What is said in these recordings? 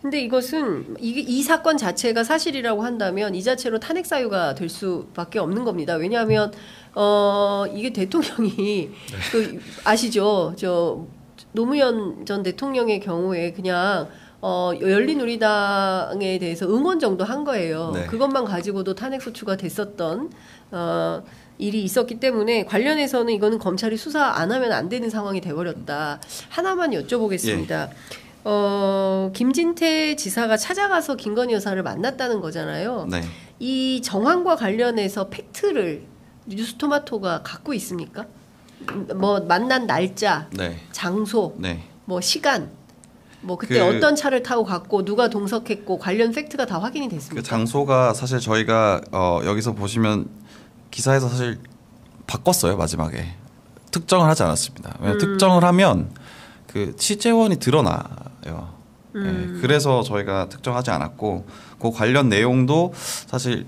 근데 이것은 이 사건 자체가 사실이라고 한다면 이 자체로 탄핵 사유가 될 수밖에 없는 겁니다. 왜냐하면 이게 대통령이 그 아시죠? 저 노무현 전 대통령의 경우에 그냥 열린우리당에 대해서 응원 정도 한 거예요. 네. 그것만 가지고도 탄핵 소추가 됐었던 일이 있었기 때문에 관련해서는 이거는 검찰이 수사 안 하면 안 되는 상황이 돼버렸다. 하나만 여쭤보겠습니다. 김진태 지사가 찾아가서 김건희 여사를 만났다는 거잖아요. 네. 이 정황과 관련해서 팩트를 뉴스토마토가 갖고 있습니까? 뭐 만난 날짜, 네. 장소, 네. 뭐 시간, 뭐 그때 어떤 차를 타고 갔고 누가 동석했고 관련 팩트가 다 확인이 됐습니까? 그 장소가 사실 저희가 여기서 보시면 기사에서 사실 바꿨어요. 마지막에 특정을 하지 않았습니다. 왜냐하면 특정을 하면 그 취재원이 드러나요. 네, 그래서 저희가 특정하지 않았고 그 관련 내용도 사실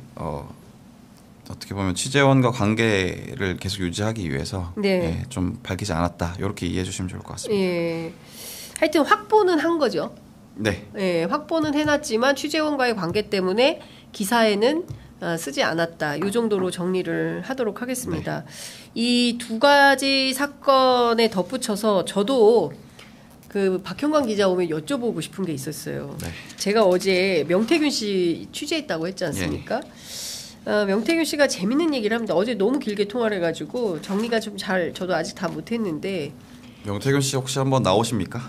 어떻게 보면 취재원과 관계를 계속 유지하기 위해서 네. 좀 밝히지 않았다. 이렇게 이해해 주시면 좋을 것 같습니다. 예. 하여튼 확보는 한 거죠. 네. 예, 확보는 해놨지만 취재원과의 관계 때문에 기사에는 쓰지 않았다. 이 정도로 정리를 하도록 하겠습니다. 이 두 가지 사건에 덧붙여서 저도 그 박형광 기자 오면 여쭤보고 싶은 게 있었어요. 네. 제가 어제 명태균 씨 취재했다고 했지 않습니까? 명태균 씨가 재밌는 얘기를 합니다. 어제 너무 길게 통화를 해가지고 정리가 좀 잘 저도 아직 다 못했는데 명태균 씨 혹시 한번 나오십니까?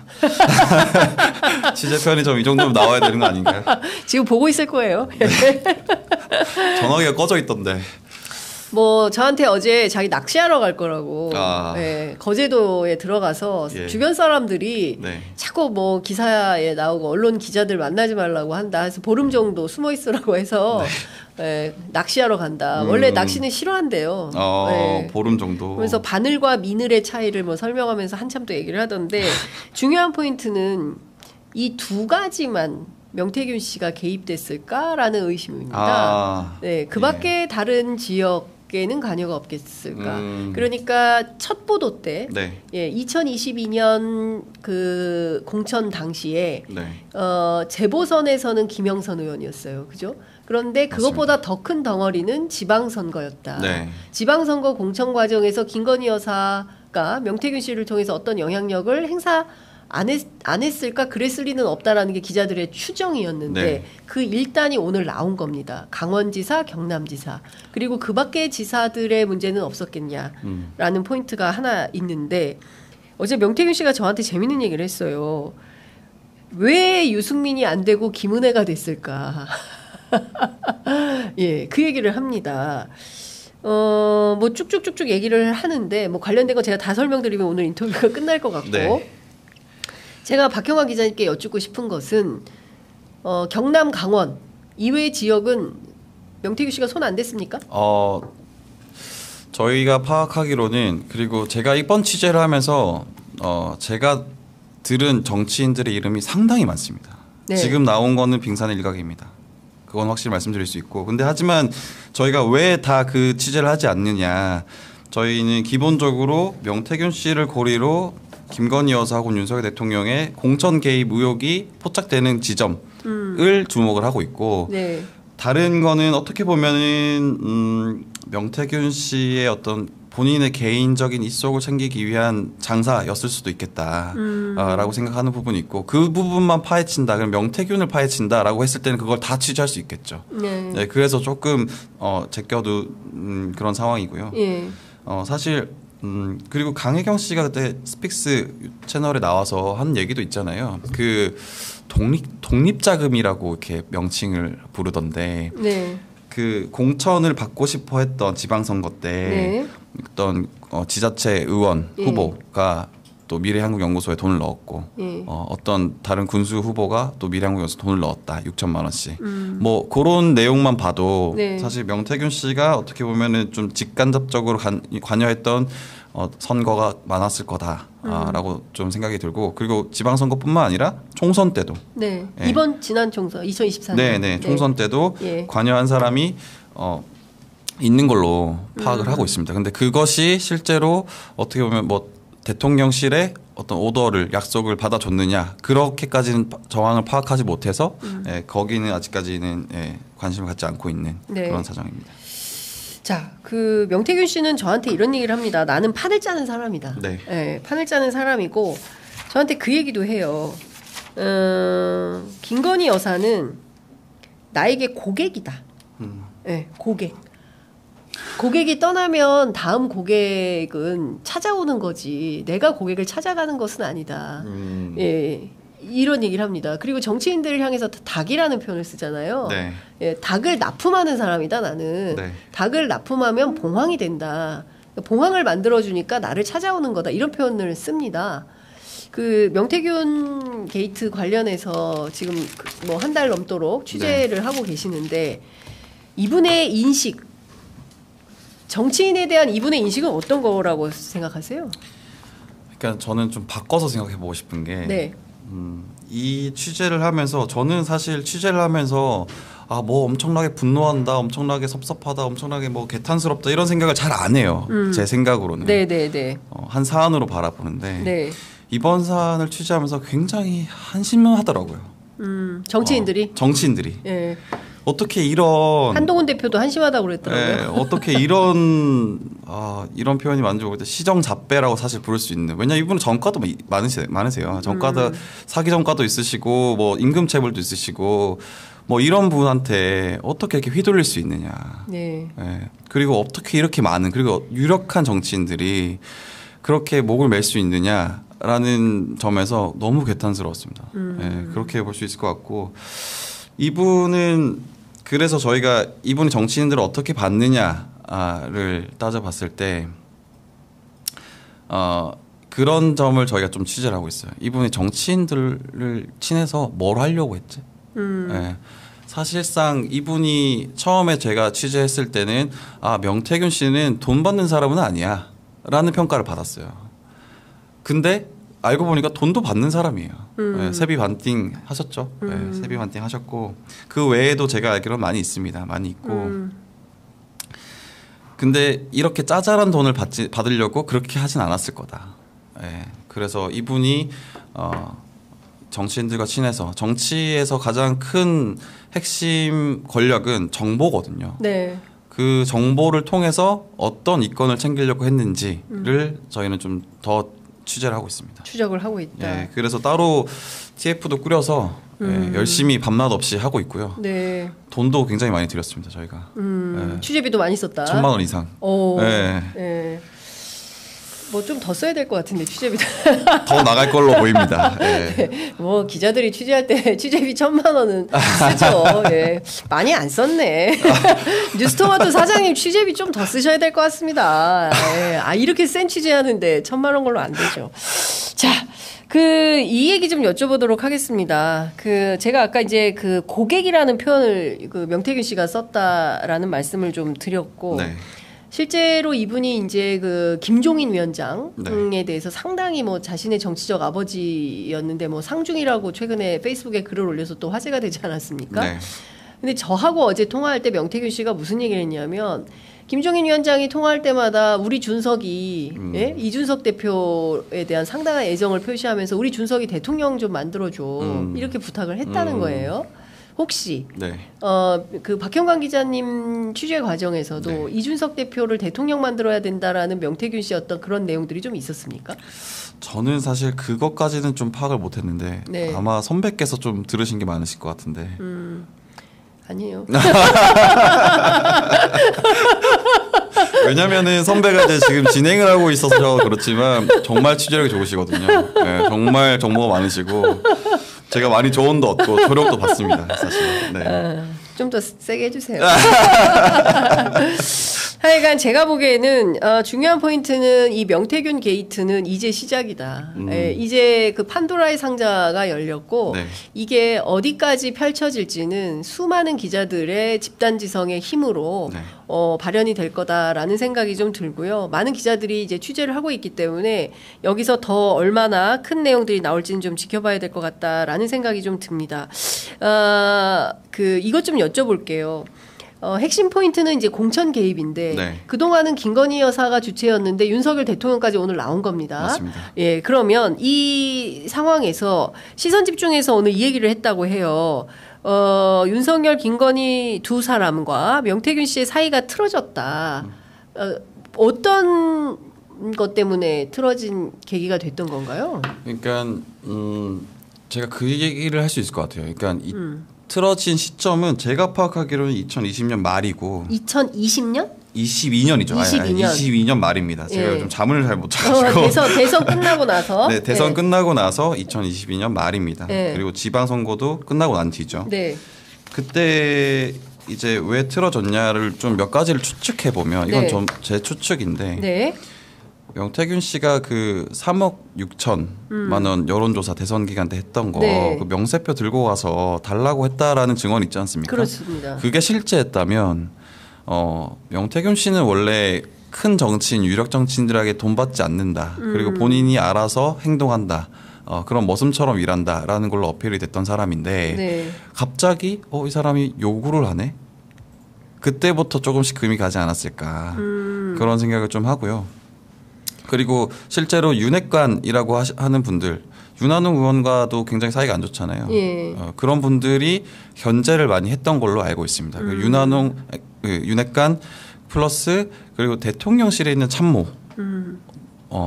취재편이 좀 이 정도면 나와야 되는 거 아닌가요? 지금 보고 있을 거예요. 전화기가 꺼져 있던데. 뭐 저한테 어제 자기 낚시하러 갈 거라고 네. 거제도에 들어가서 주변 사람들이 자꾸 뭐 기사에 나오고 언론 기자들 만나지 말라고 한다 해서 보름 정도 숨어 있으라고 해서 낚시하러 간다. 원래 낚시는 싫어한대요. 보름 정도. 그래서 바늘과 미늘의 차이를 뭐 설명하면서 한참 또 얘기를 하던데 중요한 포인트는 이 두 가지만 명태균 씨가 개입됐을까라는 의심입니다. 네, 그 밖에 다른 지역에는 관여가 없겠을까. 그러니까 첫 보도 때, 2022년 그 공천 당시에 재보선에서는 김영선 의원이었어요, 그죠? 그런데 그것보다 더 큰 덩어리는 지방선거였다. 지방선거 공천 과정에서 김건희 여사가 명태균 씨를 통해서 어떤 영향력을 행사 안 했을까? 그랬을 리는 없다라는 게 기자들의 추정이었는데 그 일단이 오늘 나온 겁니다. 강원지사, 경남지사. 그리고 그 밖의 지사들의 문제는 없었겠냐라는 포인트가 하나 있는데 어제 명태균 씨가 저한테 재밌는 얘기를 했어요. 왜 유승민이 안 되고 김은혜가 됐을까? 예, 그 얘기를 합니다. 뭐 쭉쭉쭉쭉 얘기를 하는데 뭐 관련된 거 제가 다 설명드리면 오늘 인터뷰가 끝날 것 같고 제가 박형광 기자님께 여쭙고 싶은 것은 경남, 강원 이외 지역은 명태균 씨가 손 안 댔습니까? 저희가 파악하기로는 그리고 제가 이번 취재를 하면서 제가 들은 정치인들의 이름이 상당히 많습니다. 지금 나온 거는 빙산의 일각입니다. 그건 확실히 말씀드릴 수 있고 근데 하지만 저희가 왜 다 그 취재를 하지 않느냐 저희는 기본적으로 명태균 씨를 고리로 김건희 여사하고 윤석열 대통령의 공천 개입 의혹이 포착되는 지점을 주목을 하고 있고 다른 거는 어떻게 보면은 명태균 씨의 어떤 본인의 개인적인 이속을 챙기기 위한 장사였을 수도 있겠다라고 생각하는 부분이 있고 그 부분만 파헤친다 그럼 명태균을 파헤친다라고 했을 때는 그걸 다 취재할 수 있겠죠. 그래서 조금 제껴둔 그런 상황이고요. 사실 그리고 강혜경 씨가 그때 스픽스 채널에 나와서 한 얘기도 있잖아요. 그 독립자금이라고 이렇게 명칭을 부르던데 그 공천을 받고 싶어 했던 지방선거 때 어떤 지자체 의원 후보가 또 미래한국연구소에 돈을 넣었고 어떤 다른 군수 후보가 또 미래한국연구소에 돈을 넣었다. 6천만 원씩. 뭐 그런 내용만 봐도 사실 명태균 씨가 어떻게 보면은 좀 직간접적으로 관여했던 선거가 많았을 거다라고 좀 생각이 들고 그리고 지방선거뿐만 아니라 총선 때도 이번 지난 총선 2024년 총선 때도 관여한 사람이 있는 걸로 파악을 하고 있습니다. 근데 그것이 실제로 어떻게 보면 뭐 대통령실의 어떤 오더를 약속을 받아줬느냐 그렇게까지는 정황을 파악하지 못해서 거기는 아직까지는 관심을 갖지 않고 있는 네. 그런 사정입니다. 자, 그 명태균 씨는 저한테 이런 얘기를 합니다. 나는 판을 짜는 사람이다. 네. 네, 판을 짜는 사람이고 저한테 그 얘기도 해요. 김건희 여사는 나에게 고객이다. 네, 고객. 고객이 떠나면 다음 고객은 찾아오는 거지 내가 고객을 찾아가는 것은 아니다. 예, 이런 얘기를 합니다. 그리고 정치인들을 향해서 닭이라는 표현을 쓰잖아요. 네. 예, 닭을 납품하는 사람이다 나는. 네. 닭을 납품하면 봉황이 된다. 봉황을 만들어주니까 나를 찾아오는 거다. 이런 표현을 씁니다. 그 명태균 게이트 관련해서 지금 뭐 한 달 넘도록 취재를 하고 계시는데 이분의 인식 정치인에 대한 이분의 인식은 어떤 거라고 생각하세요? 그러니까 저는 좀 바꿔서 생각해 보고 싶은 게 네. 이 취재를 하면서 저는 사실 취재를 하면서 뭐 엄청나게 분노한다, 엄청나게 섭섭하다, 엄청나게 뭐 개탄스럽다 이런 생각을 잘 안 해요. 제 생각으로는. 네네네. 한 사안으로 바라보는데 네. 이번 사안을 취재하면서 굉장히 한심하더라고요. 정치인들이? 정치인들이. 네. 어떻게 이런 한동훈 대표도 한심하다고 그랬더라고요. 어떻게 이런 표현이 맞는지 모르겠는데 시정잡배라고 사실 부를 수 있는. 왜냐 이분은 전과도 많으세요. 전과도 사기 전과도 있으시고 뭐 임금체불도 있으시고 뭐 이런 분한테 어떻게 이렇게 휘둘릴 수 있느냐. 네. 그리고 어떻게 이렇게 많은 그리고 유력한 정치인들이 그렇게 목을 맬 수 있느냐라는 점에서 너무 개탄스러웠습니다. 그렇게 볼 수 있을 것 같고 이분은 그래서 저희가 이분이 정치인들을 어떻게 봤느냐를 따져봤을 때 그런 점을 저희가 좀 취재를 하고 있어요. 이분이 정치인들을 친해서 뭘 하려고 했지? 사실상 이분이 처음에 제가 취재했을 때는 명태균 씨는 돈 받는 사람은 아니야 라는 평가를 받았어요. 근데 알고 보니까 돈도 받는 사람이에요. 세비 반띵 하셨죠. 세비 반띵 하셨고 그 외에도 제가 알기로는 많이 있습니다. 많이 있고 근데 이렇게 짜잘한 돈을 받으려고 그렇게 하진 않았을 거다. 그래서 이분이 정치인들과 친해서 정치에서 가장 큰 핵심 권력은 정보거든요. 네. 그 정보를 통해서 어떤 이권을 챙기려고 했는지를 저희는 좀 더 취재를 하고 있습니다. 추적을 하고 있다. 그래서 따로 TF도 꾸려서 열심히 밤낮 없이 하고 있고요. 네. 돈도 굉장히 많이 들였습니다. 저희가. 취재비도 많이 썼다. 1,000만 원 이상. 뭐 좀 더 써야 될 것 같은데 취재비도 더 나갈 걸로 보입니다. 뭐 기자들이 취재할 때 취재비 1,000만 원은 쓰죠. 많이 안 썼네. 뉴스토마토 사장님 취재비 좀 더 쓰셔야 될 것 같습니다. 이렇게 센 취재하는데 1,000만 원 걸로 안 되죠. 자, 이 얘기 좀 여쭤보도록 하겠습니다. 제가 아까 이제 고객이라는 표현을 명태균 씨가 썼다라는 말씀을 좀 드렸고. 네. 실제로 이분이 이제 김종인 위원장에 대해서 상당히 뭐 자신의 정치적 아버지였는데 뭐 상중이라고 최근에 페이스북에 글을 올려서 또 화제가 되지 않았습니까? 네. 근데 저하고 어제 통화할 때 명태균 씨가 무슨 얘기를 했냐면 김종인 위원장이 통화할 때마다 우리 준석이 이준석 대표에 대한 상당한 애정을 표시하면서 우리 준석이 대통령 좀 만들어줘 이렇게 부탁을 했다는 거예요. 혹시 박형광 기자님 취재 과정에서도 이준석 대표를 대통령 만들어야 된다라는 명태균 씨 어떤 그런 내용들이 좀 있었습니까? 저는 사실 그것까지는 좀 파악을 못했는데 아마 선배께서 좀 들으신 게 많으실 것 같은데. 아니에요. 왜냐면은 선배가 이제 지금 진행을 하고 있어서 그렇지만 정말 취재력이 좋으시거든요. 정말 정보가 많으시고. 제가 많이 조언도 얻고 조력도 받습니다. 사실. 좀 더 세게 해주세요. 하여간 제가 보기에는 중요한 포인트는 이 명태균 게이트는 이제 시작이다. 이제 판도라의 상자가 열렸고 이게 어디까지 펼쳐질지는 수많은 기자들의 집단지성의 힘으로 발현이 될 거다라는 생각이 좀 들고요. 많은 기자들이 이제 취재를 하고 있기 때문에 여기서 더 얼마나 큰 내용들이 나올지는 좀 지켜봐야 될 것 같다라는 생각이 좀 듭니다. 이것 좀 여쭤볼게요. 핵심 포인트는 이제 공천 개입인데 네. 그동안은 김건희 여사가 주체였는데 윤석열 대통령까지 오늘 나온 겁니다. 맞습니다. 예, 그러면 이 상황에서 시선 집중해서 오늘 이 얘기를 했다고 해요. 윤석열, 김건희 두 사람과 명태균 씨의 사이가 틀어졌다. 어떤 것 때문에 틀어진 계기가 됐던 건가요? 그러니까 제가 그 얘기를 할 수 있을 것 같아요. 그러니까 틀어진 시점은 제가 파악하기로는 2020년 말이고 2020년? 22년이죠. 22년 말입니다. 제가 좀 잠을 잘 못 자가지고 대선 끝나고 나서 네, 대선 끝나고 나서 2022년 말입니다. 그리고 지방선거도 끝나고 난 뒤죠. 네. 그때 이제 왜 틀어졌냐를 좀 몇 가지를 추측해 보면 이건 좀 제 추측인데 네. 명태균 씨가 그 3억 6천만 원 여론조사 대선 기간 때 했던 거 그 명세표 들고 가서 달라고 했다라는 증언 있지 않습니까? 그렇습니다. 그게 실제였다면 명태균 씨는 원래 큰 정치인, 유력 정치인들에게 돈 받지 않는다. 그리고 본인이 알아서 행동한다. 그런 머슴처럼 일한다라는 걸로 어필이 됐던 사람인데 갑자기 이 사람이 요구를 하네? 그때부터 조금씩 금이 가지 않았을까 그런 생각을 좀 하고요. 그리고 실제로 윤핵관이라고 하는 분들 윤한홍 의원과도 굉장히 사이가 안 좋잖아요. 그런 분들이 견제를 많이 했던 걸로 알고 있습니다. 윤한홍 윤핵관 플러스 그리고 대통령실에 있는 참모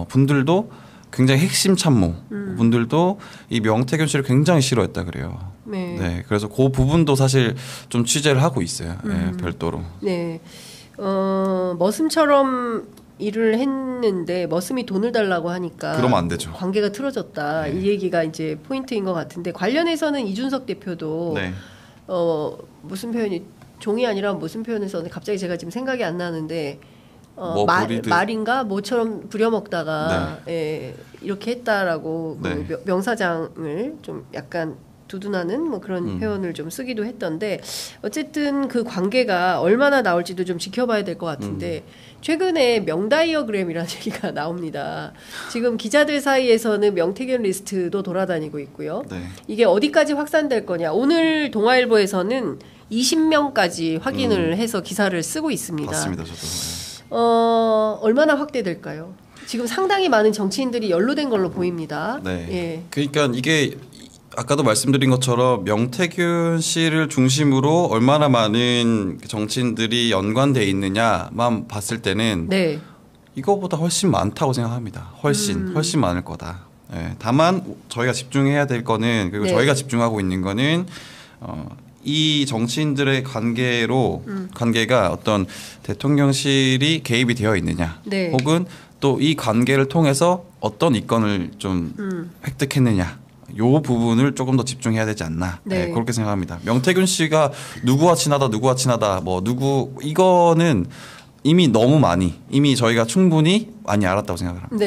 분들도 굉장히 핵심 참모 분들도 이 명태균 씨를 굉장히 싫어했다 그래요. 네. 그래서 그 부분도 사실 좀 취재를 하고 있어요. 별도로. 네. 머슴처럼 일을 했는데 머슴이 돈을 달라고 하니까 그러면 안 되죠. 관계가 틀어졌다. 이 얘기가 이제 포인트인 것 같은데 관련해서는 이준석 대표도 무슨 표현이 종이 아니라 무슨 표현을 썼는데 갑자기 제가 지금 생각이 안 나는데 말인가 뭐처럼 부려먹다가 이렇게 했다라고 그 명사장을 좀 약간 두둔하는 뭐 그런 표현을 좀 쓰기도 했던데 어쨌든 그 관계가 얼마나 나올지도 좀 지켜봐야 될 것 같은데 최근에 명다이어그램이라는 얘기가 나옵니다. 지금 기자들 사이에서는 명태균 리스트도 돌아다니고 있고요. 이게 어디까지 확산될 거냐. 오늘 동아일보에서는 20명까지 확인을 해서 기사를 쓰고 있습니다. 맞습니다. 저도. 얼마나 확대될까요? 지금 상당히 많은 정치인들이 연루된 걸로 보입니다. 그러니까 이게 아까도 말씀드린 것처럼 명태균 씨를 중심으로 얼마나 많은 정치인들이 연관돼 있느냐만 봤을 때는 이거보다 훨씬 많다고 생각합니다. 훨씬 많을 거다. 다만 저희가 집중해야 될 거는 그리고 저희가 집중하고 있는 거는 이 정치인들의 관계가 어떤 대통령실이 개입이 되어 있느냐 혹은 또 이 관계를 통해서 어떤 이권을 좀 획득했느냐 요 부분을 조금 더 집중해야 되지 않나 그렇게 생각합니다. 명태균 씨가 누구와 친하다 뭐 이거는 이미 저희가 충분히 많이 알았다고 생각을 합니다.